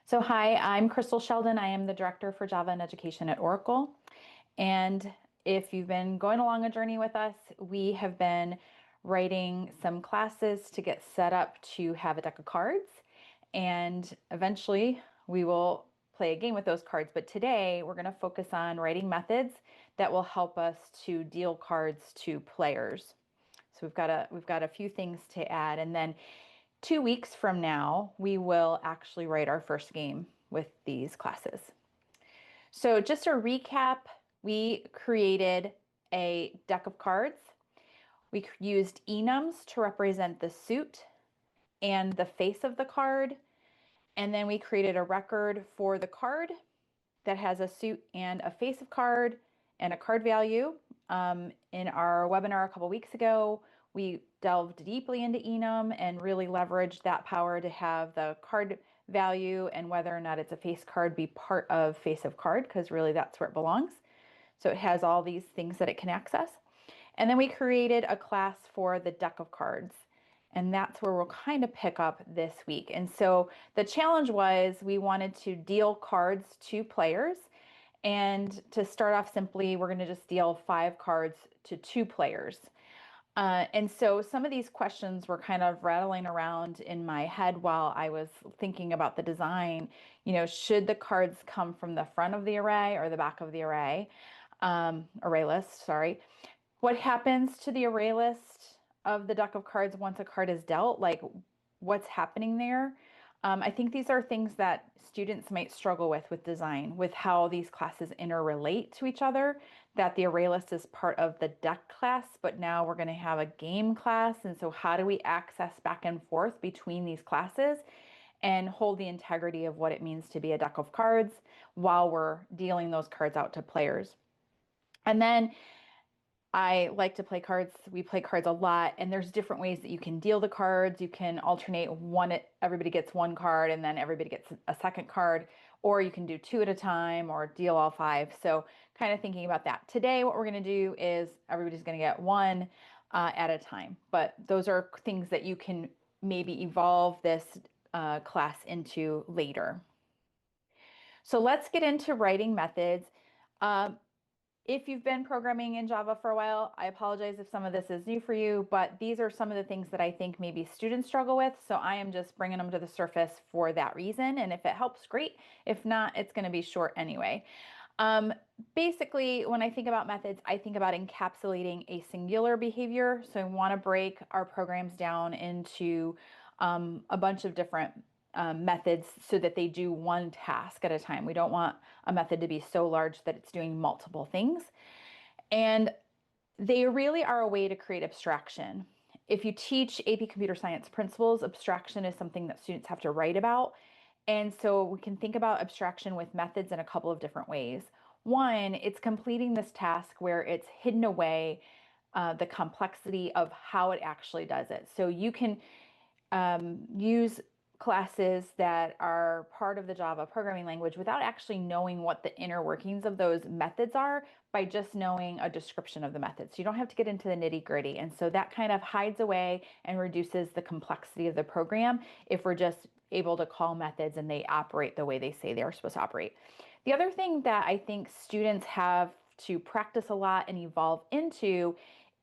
So hi, I'm Crystal Sheldon. I am the Director for Java and Education at Oracle. And if you've been going along a journey with us, we have been writing some classes to get set up to have a deck of cards. And eventually we will play a game with those cards. But today we're going to focus on writing methods that will help us to deal cards to players. So we've got a few things to add. And then 2 weeks from now, we will actually write our first game with these classes. So just to recap, we created a deck of cards. We used enums to represent the suit and the face of the card. And then we created a record for the card that has a suit and a face of card and a card value. In our webinar a couple weeks ago, we delved deeply into enum and really leveraged that power to have the card value and whether or not it's a face card be part of face of card, because really that's where it belongs. So it has all these things that it can access. And then we created a class for the deck of cards. And that's where we'll kind of pick up this week. And so the challenge was we wanted to deal cards to players. And to start off simply, we're going to just deal 5 cards to 2 players. And so some of these questions were kind of rattling around in my head while I was thinking about the design. Should the cards come from the front of the array or the back of the array? Array list, sorry. What happens to the array list of the deck of cards once a card is dealt? Like, what's happening there? I think these are things that students might struggle with design, with how these classes interrelate to each other, that the array list is part of the deck class, but now we're going to have a game class. And so how do we access back and forth between these classes and hold the integrity of what it means to be a deck of cards while we're dealing those cards out to players? And then I like to play cards. We play cards a lot, and there's different ways that you can deal the cards. You can alternate everybody gets one card and then everybody gets a second card, or you can do 2 at a time or deal all 5. So kind of thinking about that. Today, what we're going to do is everybody's going to get one at a time. But those are things that you can maybe evolve this class into later. So let's get into writing methods. Um, if you've been programming in Java for a while, I apologize if some of this is new for you, but these are some of the things that I think maybe students struggle with. So I am just bringing them to the surface for that reason. And if it helps, great. If not, it's going to be short anyway. Basically, when I think about methods, I think about encapsulating a singular behavior. So I want to break our programs down into a bunch of different methods so that they do one task at a time. We don't want a method to be so large that it's doing multiple things. And they really are a way to create abstraction. If you teach AP Computer Science principles, abstraction is something that students have to write about. And so we can think about abstraction with methods in a couple of different ways. One, it's completing this task where it's hidden away the complexity of how it actually does it. So you can use classes that are part of the Java programming language without actually knowing what the inner workings of those methods are by just knowing a description of the methods. So you don't have to get into the nitty gritty. And so that kind of hides away and reduces the complexity of the program if we're just able to call methods and they operate the way they say they are supposed to operate. The other thing that I think students have to practice a lot and evolve into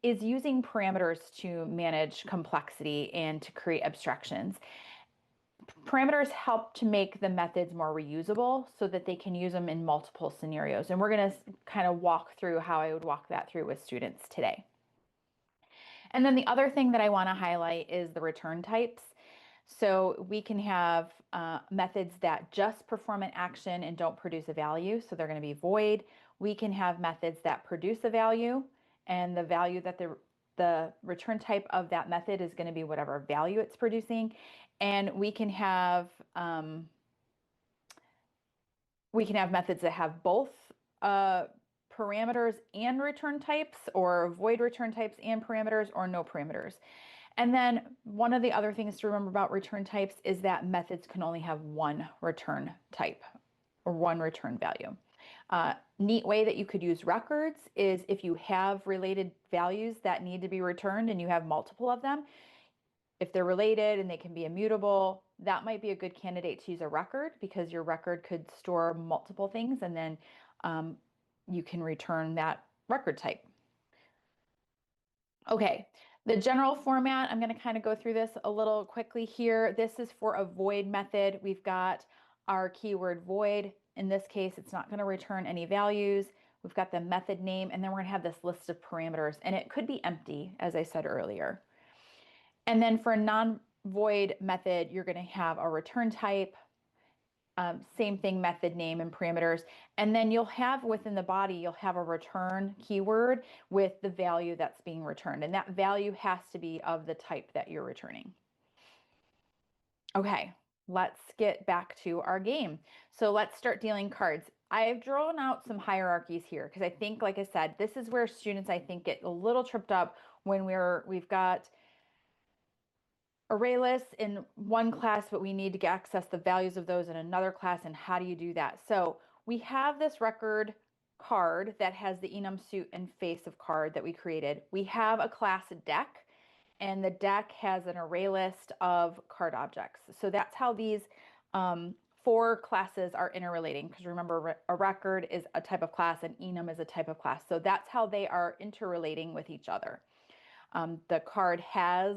is using parameters to manage complexity and to create abstractions. Parameters help to make the methods more reusable so that they can use them in multiple scenarios. And we're going to kind of walk through how I would walk that through with students today. And then the other thing that I want to highlight is the return types. So we can have methods that just perform an action and don't produce a value. So they're going to be void. We can have methods that produce a value, and the value that the return type of that method is going to be whatever value it's producing. And we can have methods that have both parameters and return types, or void return types and parameters, or no parameters. And then one of the other things to remember about return types is that methods can only have one return type or one return value. Neat way that you could use records is if you have related values that need to be returned and you have multiple of them, if they're related and they can be immutable, that might be a good candidate to use a record, because your record could store multiple things, and then you can return that record type. Okay, the general format, I'm going to kind of go through this a little quickly here. This is for a void method. We've got our keyword void. In this case, it's not going to return any values. We've got the method name, and then we're going to have this list of parameters, and it could be empty, as I said earlier. And then for a non-void method, you're going to have a return type, same thing, method name and parameters. And then you'll have within the body, you'll have a return keyword with the value that's being returned. And that value has to be of the type that you're returning. Okay, let's get back to our game. So let's start dealing cards. I've drawn out some hierarchies here because I think, like I said, this is where students, I think, get a little tripped up when we've got array lists in one class, but we need to access the values of those in another class. And how do you do that? So we have this record card that has the enum suit and face of card that we created. We have a class deck, and the deck has an array list of card objects. So that's how these four classes are interrelating, because remember, a record is a type of class and enum is a type of class. So that's how they are interrelating with each other. The card has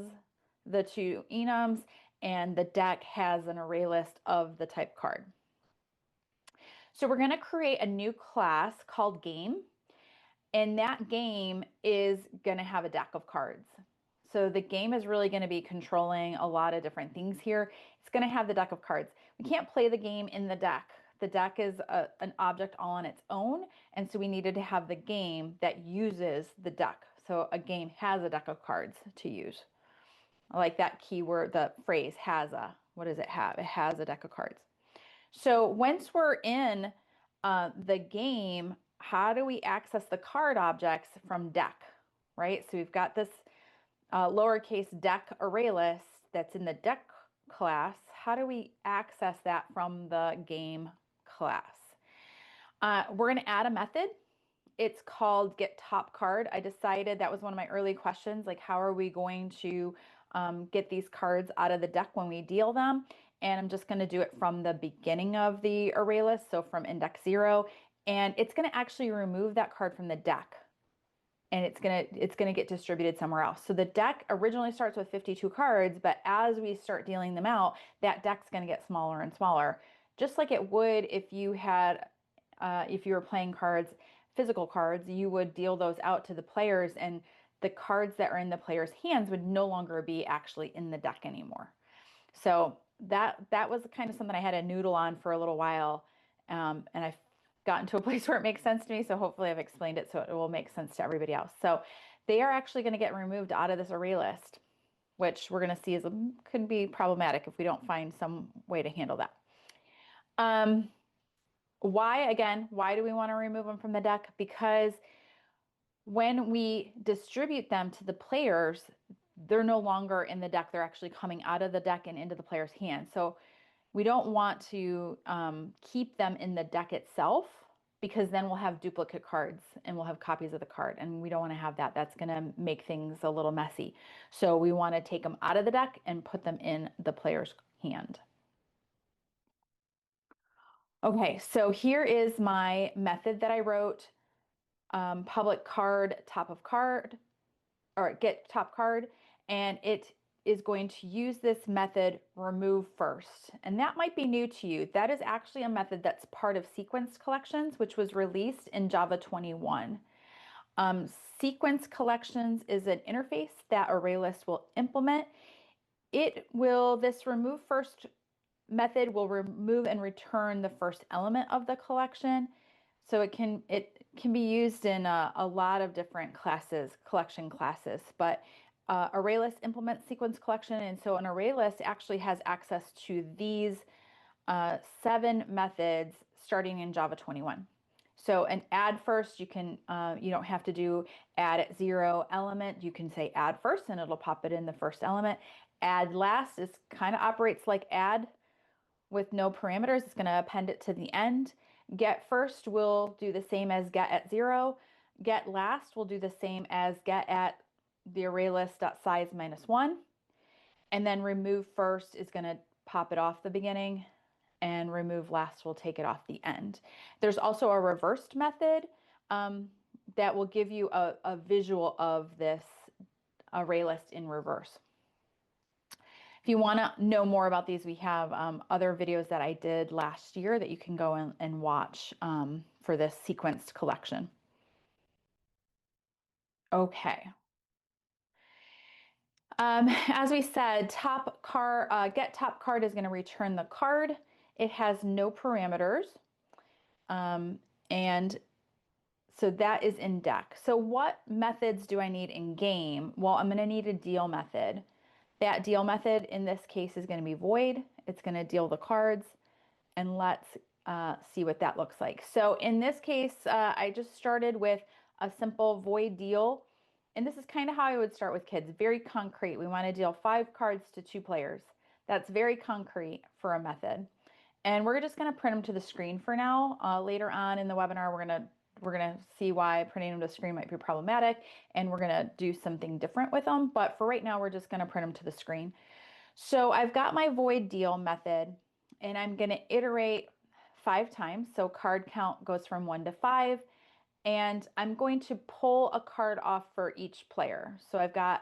the two enums, and the deck has an array list of the type card. So we're going to create a new class called game, and that game is going to have a deck of cards. So the game is really going to be controlling a lot of different things here. It's going to have the deck of cards. We can't play the game in the deck. The deck is an object all on its own, and so we needed to have the game that uses the deck. So a game has a deck of cards to use. I like that keyword, the phrase has a, what does it have? It has a deck of cards. So once we're in the game, how do we access the card objects from deck, right? So we've got this lowercase deck array list that's in the deck class. How do we access that from the game class? We're going to add a method. It's called get top card. I decided that was one of my early questions, like how are we going to get these cards out of the deck when we deal them? And I'm just going to do it from the beginning of the array list, so from index 0, and it's going to actually remove that card from the deck, and it's going to get distributed somewhere else. So the deck originally starts with 52 cards, but as we start dealing them out, that deck's going to get smaller and smaller, just like it would if you had if you were playing cards, physical cards. You would deal those out to the players, and the cards that are in the player's hands would no longer be actually in the deck anymore. So that was kind of something I had to noodle on for a little while, and I've gotten to a place where it makes sense to me. So hopefully I've explained it so it will make sense to everybody else. So they are actually going to get removed out of this array list, which we're going to see could be problematic if we don't find some way to handle that. Why do we want to remove them from the deck? Because when we distribute them to the players, they're no longer in the deck. They're actually coming out of the deck and into the player's hand. So we don't want to keep them in the deck itself, because then we'll have duplicate cards and we'll have copies of the card, and we don't want to have that. That's going to make things a little messy. So we want to take them out of the deck and put them in the player's hand. Okay, so here is my method that I wrote. Public card, top of card, or get top card, and it is going to use this method remove first. And that might be new to you. That is actually a method that's part of sequence collections, which was released in Java 21. Sequence collections is an interface that ArrayList will implement. This remove first method will remove and return the first element of the collection. So it can be used in a lot of different classes, collection classes, but ArrayList implements sequence collection, and so an ArrayList actually has access to these 7 methods starting in Java 21. So an add first, you don't have to do add at 0 element. You can say add first, and it'll pop it in the first element. Add last is kind of operates like add with no parameters. It's going to append it to the end. Get first will do the same as get at 0. Get last will do the same as get at the ArrayList.size -1. And then remove first is going to pop it off the beginning, and remove last will take it off the end. There's also a reversed method that will give you a visual of this array list in reverse. If you want to know more about these, we have other videos that I did last year that you can go and watch for this sequenced collection. Okay. As we said, get top card is going to return the card. It has no parameters. And so that is in deck. So what methods do I need in game? Well, I'm going to need a deal method. That deal method in this case is going to be void. It's going to deal the cards, and let's see what that looks like. So in this case, I just started with a simple void deal. And this is kind of how I would start with kids. Very concrete. We want to deal 5 cards to 2 players. That's very concrete for a method. And we're just going to print them to the screen for now. Later on in the webinar, we're gonna see why printing them to the screen might be problematic, and we're gonna do something different with them. But for right now, we're just gonna print them to the screen. So I've got my void deal method, and I'm gonna iterate 5 times. So card count goes from 1 to 5, and I'm going to pull a card off for each player. So I've got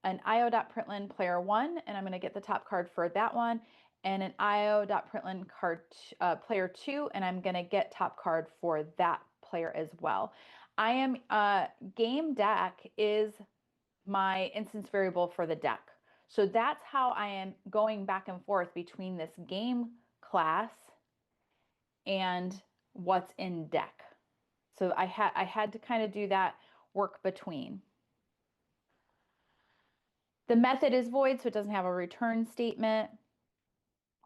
an io.println player 1, and I'm going to get the top card for that one, and an io.println card player 2, and I'm going to get top card for that player as well. I am game deck is my instance variable for the deck. So that's how I am going back and forth between this game class and what's in deck. So I had to kind of do that work between. The method is void, so it doesn't have a return statement.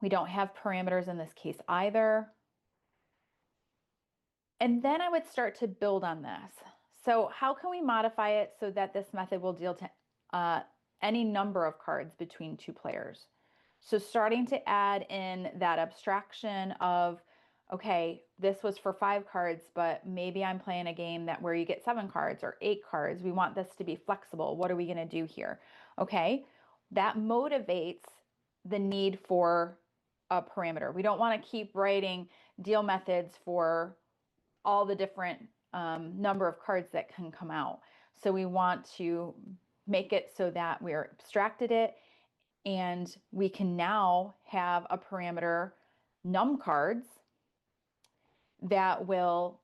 We don't have parameters in this case either. And then I would start to build on this. So how can we modify it so that this method will deal to any number of cards between 2 players? So starting to add in that abstraction of, okay, this was for 5 cards, but maybe I'm playing a game where you get 7 cards or 8 cards. We want this to be flexible. What are we going to do here? Okay, that motivates the need for a parameter. We don't want to keep writing deal methods for all the different number of cards that can come out. So we want to make it so that we're abstracted it, and we can now have a parameter num cards that will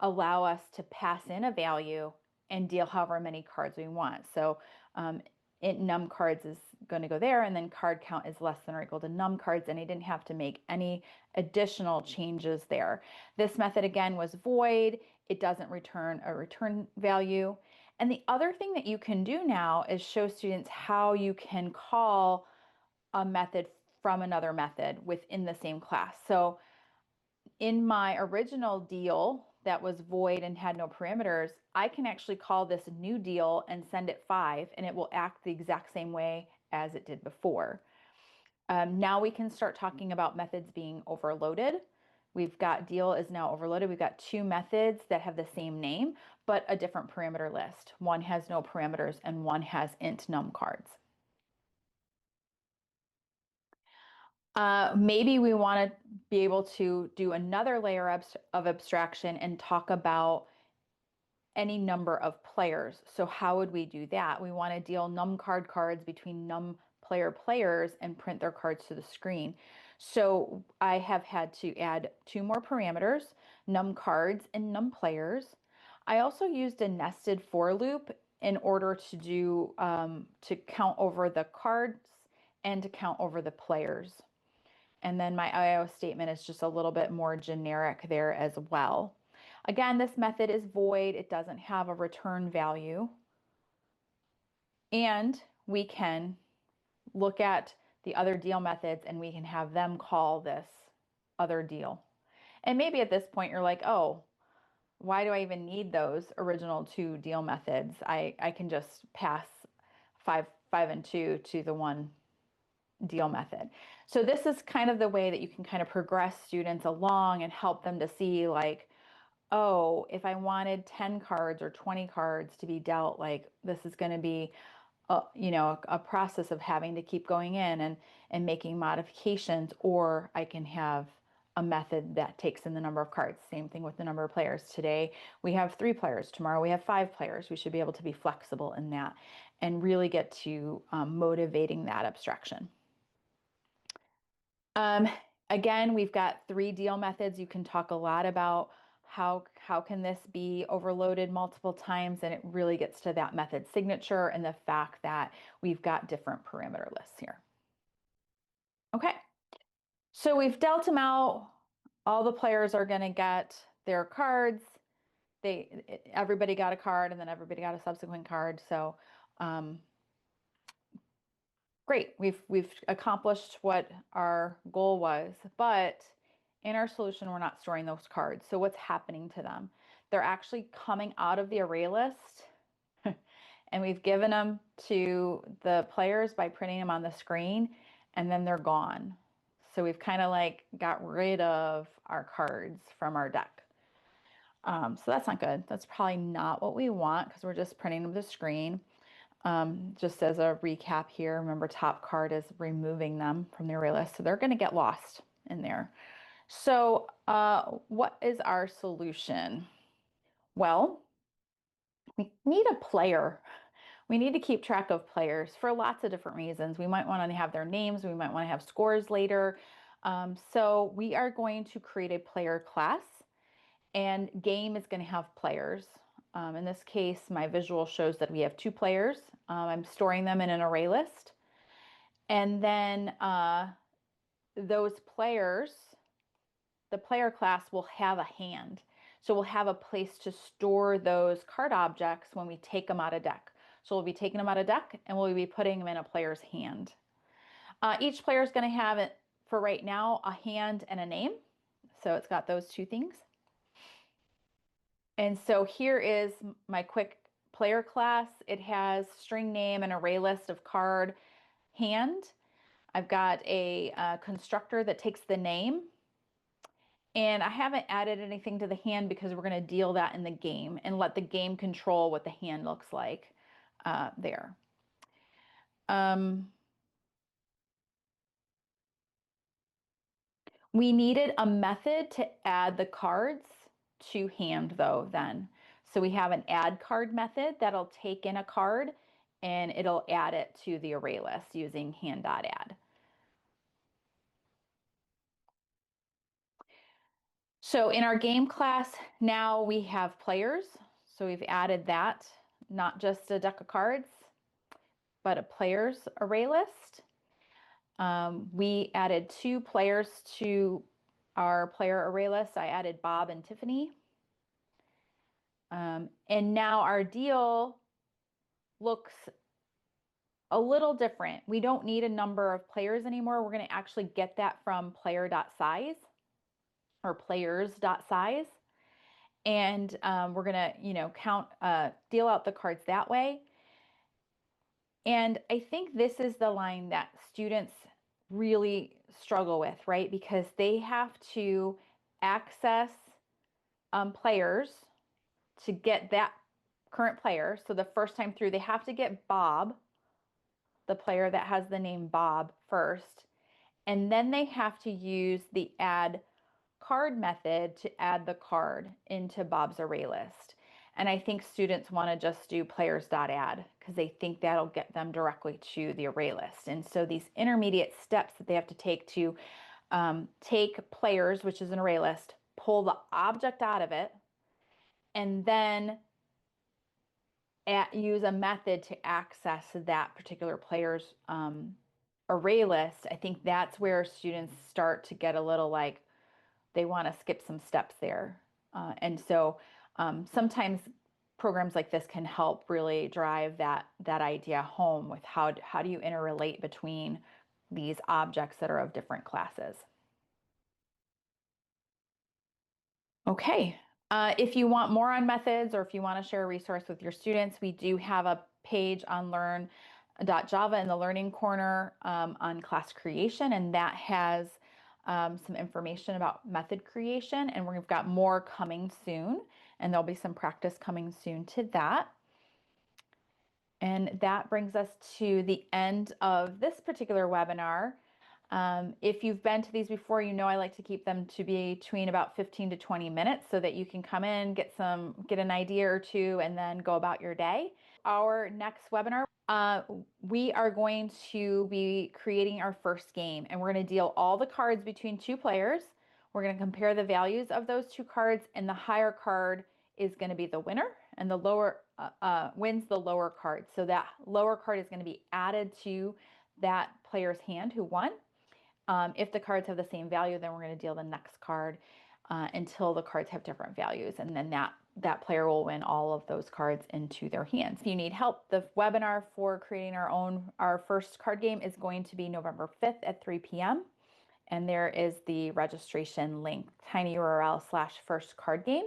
allow us to pass in a value and deal however many cards we want. So num cards is going to go there, and then card count is less than or equal to num cards, and I didn't have to make any additional changes there. This method again was void. It doesn't return a return value. And the other thing that you can do now is show students how you can call a method from another method within the same class. So in my original deal that was void and had no parameters, I can actually call this new deal and send it 5, and it will act the exact same way as it did before. Now we can start talking about methods being overloaded. We've got deal is now overloaded. We've got 2 methods that have the same name, but a different parameter list. One has no parameters and one has int num cards. Maybe we want to be able to do another layer of abstraction and talk about any number of players. So how would we do that? We want to deal num cards between num players and print their cards to the screen. So I have had to add 2 more parameters, num cards and num players. I also used a nested for loop in order to do to count over the cards and to count over the players. And then my IO statement is just a little bit more generic there as well. Again, this method is void. It doesn't have a return value. And we can look at the other deal methods and we can have them call this other deal. And maybe at this point you're like, oh, why do I even need those original 2 deal methods? I can just pass 5 and 2 to the 1 deal method. So this is kind of the way that you can kind of progress students along and help them to see, like, oh, if I wanted 10 cards or 20 cards to be dealt, like this is going to be a process of having to keep going in and making modifications, or I can have a method that takes in the number of cards. Same thing with the number of players. Today we have 3 players. Tomorrow we have 5 players. We should be able to be flexible in that and really get to motivating that abstraction. Um, Again, we've got 3 deal methods. You can talk a lot about how can this be overloaded multiple times, and it really gets to that method signature and the fact that we've got different parameter lists here. Okay, so we've dealt them out. All the players are going to get their cards. Everybody got a card, and then everybody got a subsequent card. So great, we've accomplished what our goal was, but in our solution, we're not storing those cards. So what's happening to them? They're actually coming out of the array list, and we've given them to the players by printing them on the screen, and then they're gone. So we've kind of like got rid of our cards from our deck. So that's not good. That's probably not what we want because we're just printing them to the screen. Just as a recap here, remember top card is removing them from the array list, so they're going to get lost in there. So what is our solution? Well, we need a player. We need to keep track of players for lots of different reasons. We might want to have their names. We might want to have scores later. So we are going to create a player class, and game is going to have players. In this case, my visual shows that we have 2 players. I'm storing them in an array list. And then those players, the player class will have a hand. So we'll have a place to store those card objects when we take them out of deck. So we'll be taking them out of deck and we'll be putting them in a player's hand. Each player is going to have it, for right now, a hand and a name. So it's got those 2 things. And so here is my quick player class. It has string name and array list of card hand. I've got a constructor that takes the name. And I haven't added anything to the hand because we're going to deal that in the game and let the game control what the hand looks like there. We needed a method to add the cards to hand though then. So we have an add card method that'll take in a card and it'll add it to the array list using hand.add. So in our game class, now we have players. So we've added that, not just a deck of cards, but a players array list. We added 2 players to our player array list. I added Bob and Tiffany. And now our deal looks a little different. We don't need a number of players anymore. We're going to actually get that from player.size or players.size. And we're going to, deal out the cards that way. And I think this is the line that students really struggle with, right? Because they have to access players to get that current player. So the first time through, they have to get Bob, the player that has the name Bob, first. And then they have to use the add card method to add the card into Bob's array list. And I think students want to just do players.add because they think that'll get them directly to the array list. And so these intermediate steps that they have to take to take players, which is an array list, pull the object out of it, and then use a method to access that particular player's array list. I think that's where students start to get a little like they want to skip some steps there. And so sometimes programs like this can help really drive that idea home with how do you interrelate between these objects that are of different classes. Okay, if you want more on methods or if you want to share a resource with your students, we do have a page on learn.java in the Learning Corner on class creation, and that has some information about method creation, and we've got more coming soon, and there'll be some practice coming soon to that. And that brings us to the end of this particular webinar. If you've been to these before, you know I like to keep them to be between about 15 to 20 minutes so that you can come in, get an idea or two, and then go about your day. Our next webinar, we are going to be creating our first game, and we're going to deal all the cards between two players. We're going to compare the values of those two cards, and the higher card is going to be the winner, and the lower wins the lower card. So that lower card is going to be added to that player's hand who won. If the cards have the same value, then we're going to deal the next card until the cards have different values, and then that player will win all of those cards into their hands. If you need help, the webinar for creating our first card game is going to be November 5th at 3 p.m. And there is the registration link, tinyurl/first card game.